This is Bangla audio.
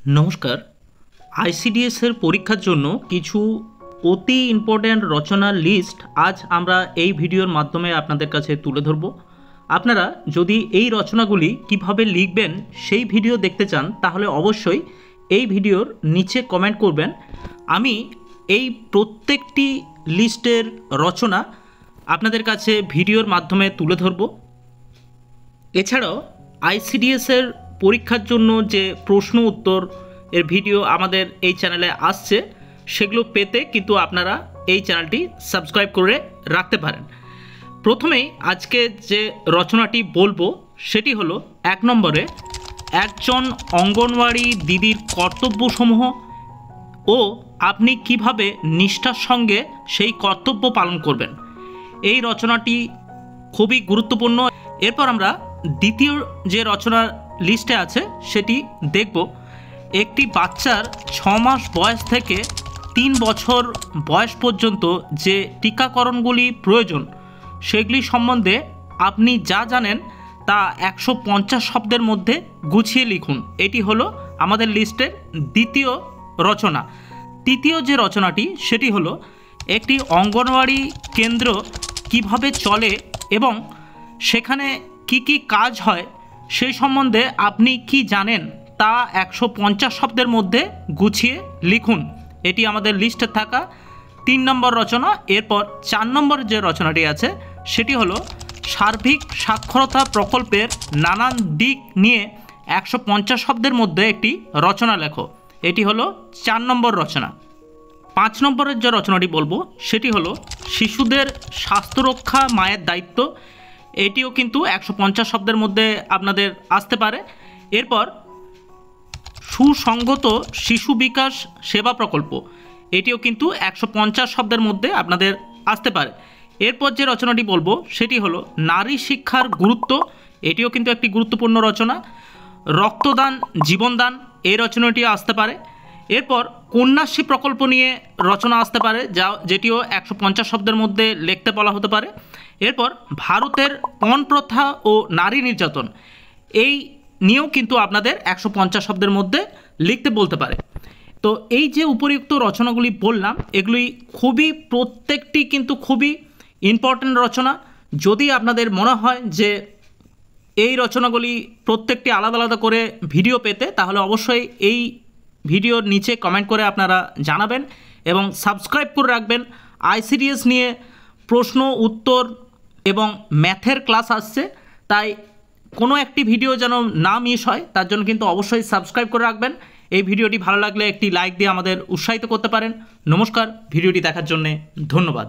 নমস্কার। আইসিডিএসের পরীক্ষার জন্য কিছু অতি ইম্পর্ট্যান্ট রচনার লিস্ট আজ আমরা এই ভিডিওর মাধ্যমে আপনাদের কাছে তুলে ধরব। আপনারা যদি এই রচনাগুলি কিভাবে লিখবেন সেই ভিডিও দেখতে চান তাহলে অবশ্যই এই ভিডিওর নিচে কমেন্ট করবেন। আমি এই প্রত্যেকটি লিস্টের রচনা আপনাদের কাছে ভিডিওর মাধ্যমে তুলে ধরব। এছাড়াও আইসিডিএসের পরীক্ষার জন্য যে প্রশ্ন উত্তর এর ভিডিও আমাদের এই চ্যানেলে আসছে সেগুলো পেতে কিন্তু আপনারা এই চ্যানেলটি সাবস্ক্রাইব করে রাখতে পারেন। প্রথমেই আজকে যে রচনাটি বলবো সেটি হলো 1 নম্বরে একজন অঙ্গনওয়াড়ি দিদির কর্তব্যসমূহ ও আপনি কিভাবে নিষ্ঠার সঙ্গে সেই কর্তব্য পালন করবেন। এই রচনাটি খুবই গুরুত্বপূর্ণ। এরপর আমরা দ্বিতীয় যে রচনার লিস্টে আছে সেটি দেখব। একটি বাচ্চার 6 মাস বয়স থেকে 3 বছর বয়স পর্যন্ত যে টিকাকরণগুলি প্রয়োজন সেগুলি সম্বন্ধে আপনি যা জানেন তা 150 শব্দের মধ্যে গুছিয়ে লিখুন। এটি হলো আমাদের লিস্টের দ্বিতীয় রচনা। তৃতীয় যে রচনাটি সেটি হলো একটি অঙ্গনওয়াড়ি কেন্দ্র কিভাবে চলে এবং সেখানে কি কি কাজ হয় সেই সম্বন্ধে আপনি কি জানেন তা 150 শব্দের মধ্যে গুছিয়ে লিখুন। এটি আমাদের লিস্টে থাকা 3 নম্বর রচনা। এরপর 4 নম্বর যে রচনাটি আছে সেটি হলো সার্বিক সাক্ষরতা প্রকল্পের নানান দিক নিয়ে 150 শব্দের মধ্যে একটি রচনা লেখো। এটি হলো 4 নম্বর রচনা। 5 নম্বরের যে রচনাটি বলবো সেটি হলো শিশুদের স্বাস্থ্যরক্ষা মায়ের দায়িত্ব। এটিও কিন্তু 150 শব্দের মধ্যে আপনাদের আসতে পারে। এরপর সুসংগত শিশু বিকাশ সেবা প্রকল্প, এটিও কিন্তু 150 শব্দের মধ্যে আপনাদের আসতে পারে। এরপর যে রচনাটি বলবো সেটি হলো নারী শিক্ষার গুরুত্ব। এটিও কিন্তু একটি গুরুত্বপূর্ণ রচনা। রক্তদান জীবনদান, এই রচনাটিও আসতে পারে। এরপর কন্যাশ্রী প্রকল্প নিয়ে রচনা আসতে পারে যেটিও 150 শব্দের মধ্যে লিখতে বলা হতে পারে। এরপর ভারতের পণ প্রথা ও নারী নির্যাতন, এই নিয়েও কিন্তু আপনাদের 150 শব্দের মধ্যে লিখতে বলতে পারে। তো এই যে উপরিউক্ত রচনাগুলি বললাম এগুলি প্রত্যেকটি কিন্তু খুবই ইম্পর্ট্যান্ট রচনা। যদি আপনাদের মনে হয় যে এই রচনাগুলি প্রত্যেকটি আলাদা আলাদা করে ভিডিও পেতে তাহলে অবশ্যই এই ভিডিওর নিচে কমেন্ট করে আপনারা জানাবেন এবং সাবস্ক্রাইব করে রাখবেন। আইসিডিএস নিয়ে প্রশ্ন উত্তর এবং ম্যাথের ক্লাস আসছে, তাই কোনো একটি ভিডিও যেন না মিস হয় তার জন্য কিন্তু অবশ্যই সাবস্ক্রাইব করে রাখবেন। এই ভিডিওটি ভালো লাগলে একটি লাইক দিয়ে আমাদের উৎসাহিত করতে পারেন। নমস্কার, ভিডিওটি দেখার জন্য ধন্যবাদ।